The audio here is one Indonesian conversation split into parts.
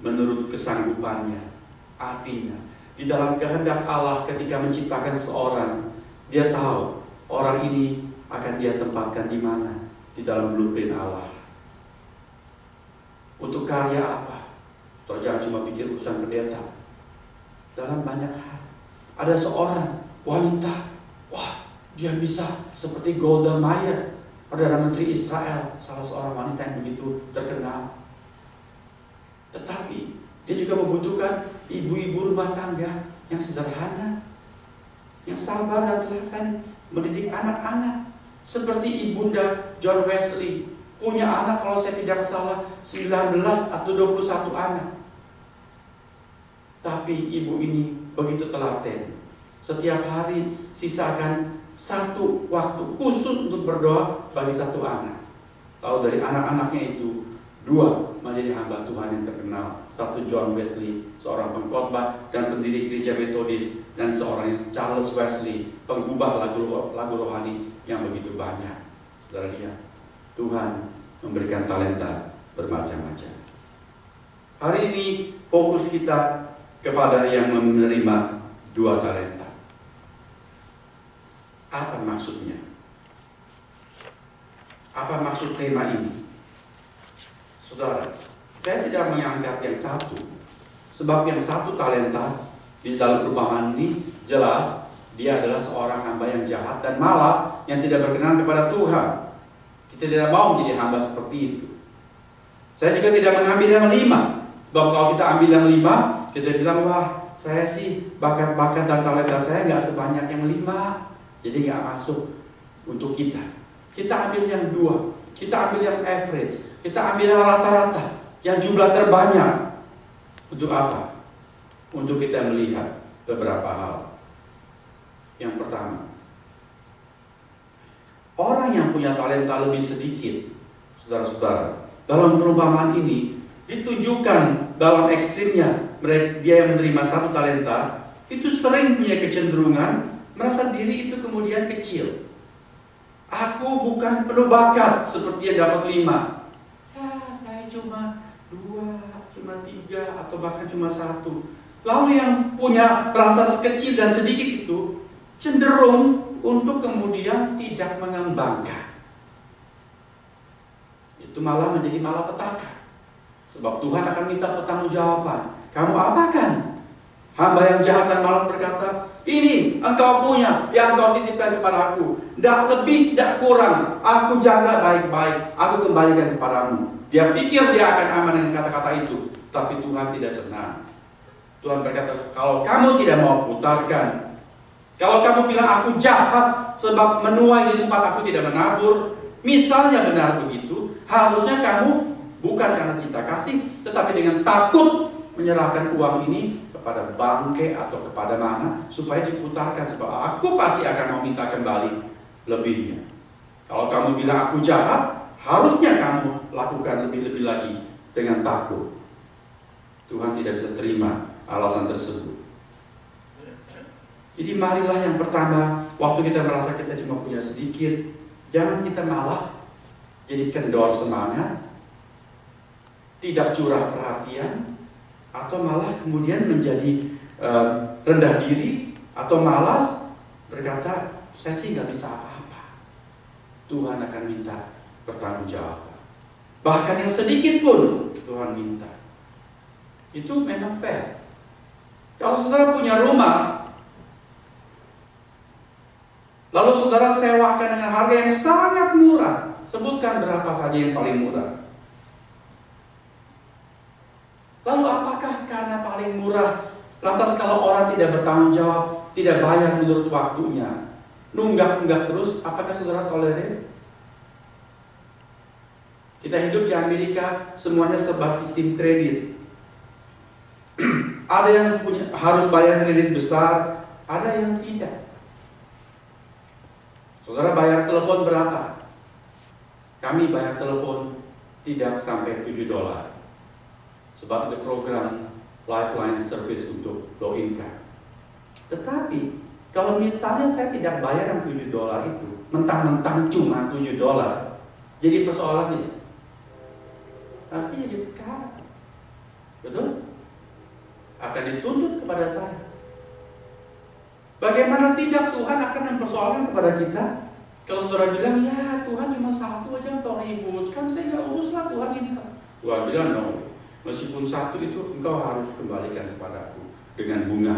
menurut kesanggupannya. Artinya, di dalam kehendak Allah ketika menciptakan seseorang, Dia tahu orang ini akan Dia tempatkan di mana di dalam blueprint Allah. Untuk karya apa? Atau jangan cuma pikir urusan pendeta. Dalam banyak hal. Ada seorang wanita, wah, dia bisa seperti Golda Meir, Perdana Menteri Israel, salah seorang wanita yang begitu terkenal. Tetapi dia juga membutuhkan ibu-ibu rumah tangga yang sederhana, yang sabar dan telaten mendidik anak-anak. Seperti ibunda John Wesley, punya anak kalau saya tidak salah 19 atau 21 anak. Tapi ibu ini begitu telaten. Setiap hari sisakan satu waktu khusus untuk berdoa bagi satu anak. Lalu dari anak-anaknya itu, 2 menjadi hamba Tuhan yang terkenal. Satu John Wesley, seorang pengkhotbah dan pendiri gereja Metodis, dan seorang Charles Wesley, pengubah lagu rohani yang begitu banyak. Saudara lihat, Tuhan memberikan talenta bermacam-macam. Hari ini fokus kita kepada yang menerima 2 talenta. Apa maksudnya? Apa maksud tema ini? Saudara, saya tidak mengangkat yang satu, sebab yang satu talenta di dalam perumpamaan ini jelas dia adalah seorang hamba yang jahat dan malas yang tidak berkenan kepada Tuhan. Kita tidak mau menjadi hamba seperti itu. Saya juga tidak mengambil yang 5, sebab kalau kita ambil yang 5, kita bilang, wah, saya sih bakat-bakat dan talenta saya nggak sebanyak yang 5, jadi nggak masuk untuk kita. Kita ambil yang 2, kita ambil yang average, kita ambil yang rata-rata, yang jumlah terbanyak. Untuk apa? Untuk kita melihat beberapa hal. Yang pertama, orang yang punya talenta lebih sedikit, saudara-saudara, dalam perumpamaan ini ditunjukkan dalam ekstrimnya, dia yang menerima 1 talenta itu sering punya kecenderungan merasa diri itu kemudian kecil. Aku bukan penuh bakat seperti yang dapat 5. Ya, saya cuma 2, cuma 3, atau bahkan cuma 1. Lalu yang punya rasa kecil dan sedikit itu cenderung untuk kemudian tidak mengembangkan. Itu malah menjadi malapetaka. Sebab Tuhan akan minta pertanggungjawaban. Kamu apakan? Hamba yang jahat dan malas berkata, ini engkau punya yang engkau titipkan kepada aku. Tidak lebih, tidak kurang. Aku jaga baik-baik. Aku kembalikan kepadamu. Dia pikir dia akan aman dengan kata-kata itu. Tapi Tuhan tidak senang. Tuhan berkata, kalau kamu tidak mau putarkan, kalau kamu bilang aku jahat sebab menuai di tempat aku tidak menabur, misalnya benar begitu, harusnya kamu bukan karena cinta kasih, tetapi dengan takut menyerahkan uang ini kepada bangke atau kepada mana supaya diputarkan, sebab aku pasti akan meminta kembali lebihnya. Kalau kamu bilang aku jahat, harusnya kamu lakukan lebih-lebih lagi dengan takut. Tuhan tidak bisa terima alasan tersebut. Jadi marilah yang pertama, waktu kita merasa kita cuma punya sedikit, jangan kita malah jadi kendor semangat, tidak curah perhatian, atau malah kemudian menjadi rendah diri, atau malas berkata, saya sih nggak bisa apa-apa. Tuhan akan minta pertanggungjawaban. Bahkan yang sedikit pun Tuhan minta. Itu memang fair. Kalau saudara punya rumah, lalu saudara sewakan dengan harga yang sangat murah, sebutkan berapa saja yang paling murah. Lalu apakah karena paling murah, lantas kalau orang tidak bertanggung jawab, tidak bayar menurut waktunya, nunggak-nunggak terus, apakah saudara tolerir? Kita hidup di Amerika, semuanya serba sistem kredit. Ada yang harus bayar kredit besar, ada yang tidak. Saudara bayar telepon berapa? Kami bayar telepon tidak sampai $7. Sebab itu program Lifeline Service untuk low income. Tetapi kalau misalnya saya tidak bayar yang $7 itu, mentang-mentang cuma $7, jadi persoalan tidak? Pasti jadi perkara. Betul? Akan dituntut kepada saya. Bagaimana tidak, Tuhan akan mempersoalkan kepada kita. Kalau saudara bilang, ya Tuhan cuma satu aja engkau ributkan, saya nggak uruslah Tuhan ini. Tuhan bilang, no, meskipun satu itu engkau harus kembalikan kepadaku dengan bunga.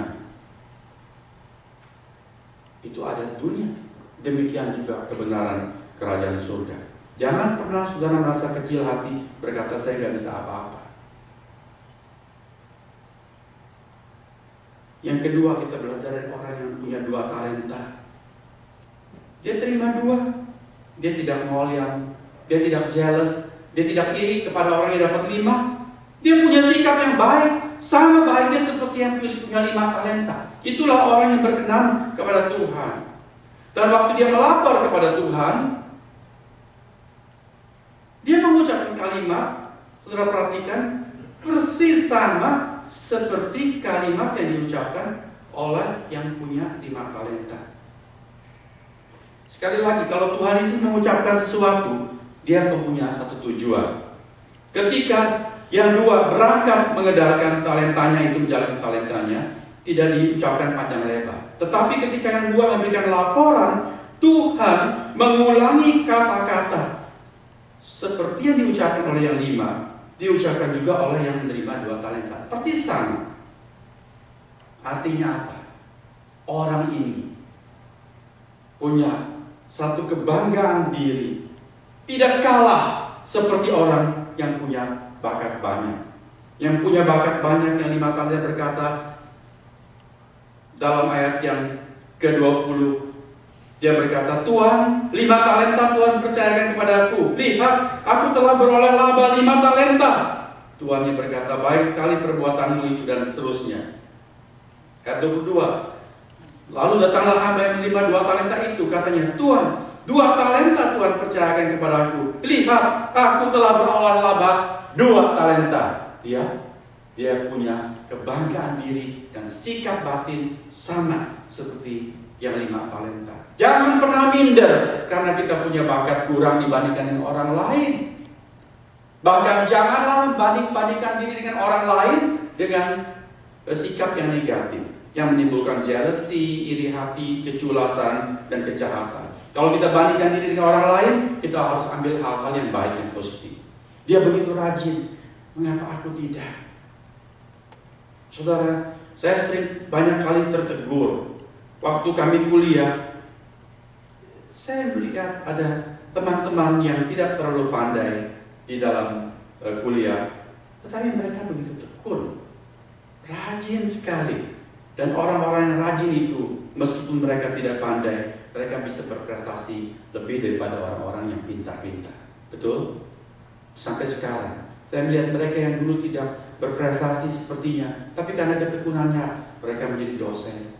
Itu adat dunia. Demikian juga kebenaran kerajaan surga. Jangan pernah saudara merasa kecil hati, berkata saya nggak bisa apa-apa. Yang kedua, kita belajar dari orang yang punya 2 talenta. Dia terima 2. Dia tidak ngoliam, dia tidak jealous, dia tidak iri kepada orang yang dapat 5. Dia punya sikap yang baik, sama baiknya seperti yang punya 5 talenta. Itulah orang yang berkenan kepada Tuhan. Dan waktu dia melapor kepada Tuhan, dia mengucapkan kalimat, saudara perhatikan, persis sama seperti kalimat yang diucapkan oleh yang punya 5 talenta. Sekali lagi, kalau Tuhan Yesus mengucapkan sesuatu, dia mempunyai satu tujuan. Ketika yang 2 berangkat mengedarkan talentanya, itu menjalankan talentanya, tidak diucapkan panjang lebar. Tetapi ketika yang 2 memberikan laporan, Tuhan mengulangi kata-kata seperti yang diucapkan oleh yang 5, diucapkan juga oleh yang menerima 2 talenta. Persis sama. Artinya apa? Orang ini punya satu kebanggaan diri, tidak kalah seperti orang yang punya bakat banyak. Yang punya bakat banyak, yang 5 talenta, berkata dalam ayat yang ke-20, dia berkata, Tuhan, 5 talenta Tuhan percayakan kepadaku. Lihat, aku telah beroleh laba 5 talenta. Tuhan yang berkata, baik sekali perbuatanmu itu, dan seterusnya. Ayat 22, lalu datanglah hamba yang menerima 2 talenta itu. Katanya, Tuhan, 2 talenta Tuhan percayakan kepadaku. Lihat, aku telah beroleh laba 2 talenta. Dia punya kebanggaan diri dan sikap batin sama seperti yang 5 talenta. Jangan pernah minder karena kita punya bakat kurang dibandingkan dengan orang lain. Bahkan janganlah membanding-bandingkan diri dengan orang lain dengan sikap yang negatif, yang menimbulkan jealousy, iri hati, keculasan, dan kejahatan. Kalau kita bandingkan diri dengan orang lain, kita harus ambil hal-hal yang baik, yang positif. Dia begitu rajin, mengapa aku tidak? Saudara, saya sering banyak kali tertegur. Waktu kami kuliah, saya melihat ada teman-teman yang tidak terlalu pandai di dalam kuliah, tetapi mereka begitu tekun, rajin sekali. Dan orang-orang yang rajin itu, meskipun mereka tidak pandai, mereka bisa berprestasi lebih daripada orang-orang yang pintar-pintar. Betul? Sampai sekarang, saya melihat mereka yang dulu tidak berprestasi sepertinya, tapi karena ketekunannya, mereka menjadi dosen.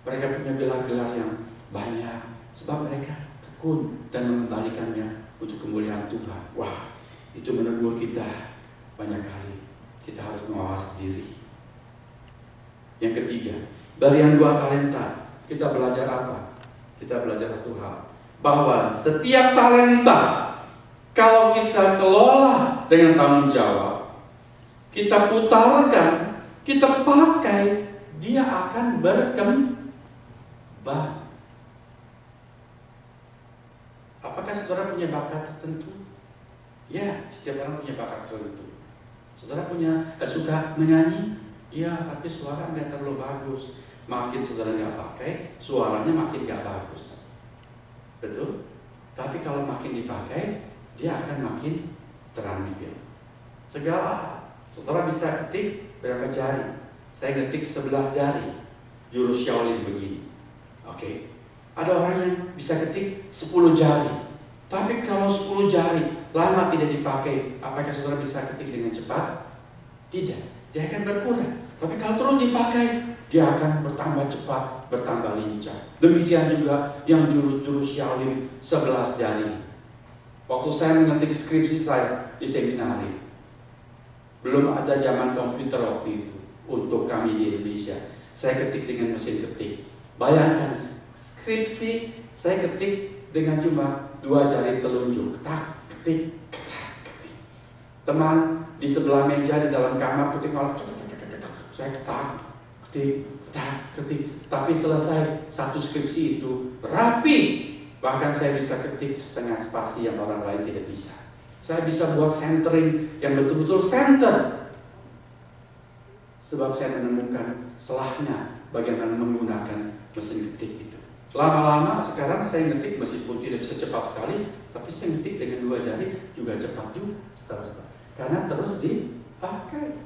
Mereka punya gelar-gelar yang banyak, sebab mereka tekun dan mengembalikannya untuk kemuliaan Tuhan. Wah, itu menegur kita banyak kali. Kita harus mawas diri. Yang ketiga, dari yang 2 talenta, kita belajar apa? Kita belajar satu hal, bahwa setiap talenta, kalau kita kelola dengan tanggung jawab, kita putarkan, kita pakai, dia akan berkembang. Apakah saudara punya bakat tertentu? Ya, setiap orang punya bakat tertentu. Saudara suka menyanyi? Ya, tapi suara nggak terlalu bagus. Makin saudara nggak pakai, suaranya makin nggak bagus. Betul? Tapi kalau makin dipakai, dia akan makin terampil. Segala, saudara bisa ketik berapa jari? Saya ketik 11 jari. Jurus Shaolin begini. Oke. Ada orang yang bisa ketik 10 jari. Tapi kalau 10 jari lama tidak dipakai, apakah saudara bisa ketik dengan cepat? Tidak, dia akan berkurang. Tapi kalau terus dipakai, dia akan bertambah cepat, bertambah lincah. Demikian juga yang jurus-jurus Shaolin 11 jari. Waktu saya mengetik skripsi saya di seminari, belum ada zaman komputer waktu itu untuk kami di Indonesia. Saya ketik dengan mesin ketik. Bayangkan skripsi saya ketik dengan cuma 2 jari telunjuk, ketak, ketik, ketak, ketik. teman di sebelah meja di dalam kamar ketik malam, saya ketik, tapi selesai satu skripsi itu rapi, bahkan saya bisa ketik setengah spasi yang orang lain tidak bisa. Saya bisa buat centering yang betul-betul center, sebab saya menemukan selahnya bagaimana menggunakan mesin ketik itu. Lama-lama sekarang saya ngetik meskipun tidak bisa cepat sekali, tapi saya ngetik dengan 2 jari juga cepat juga, karena terus dipakai.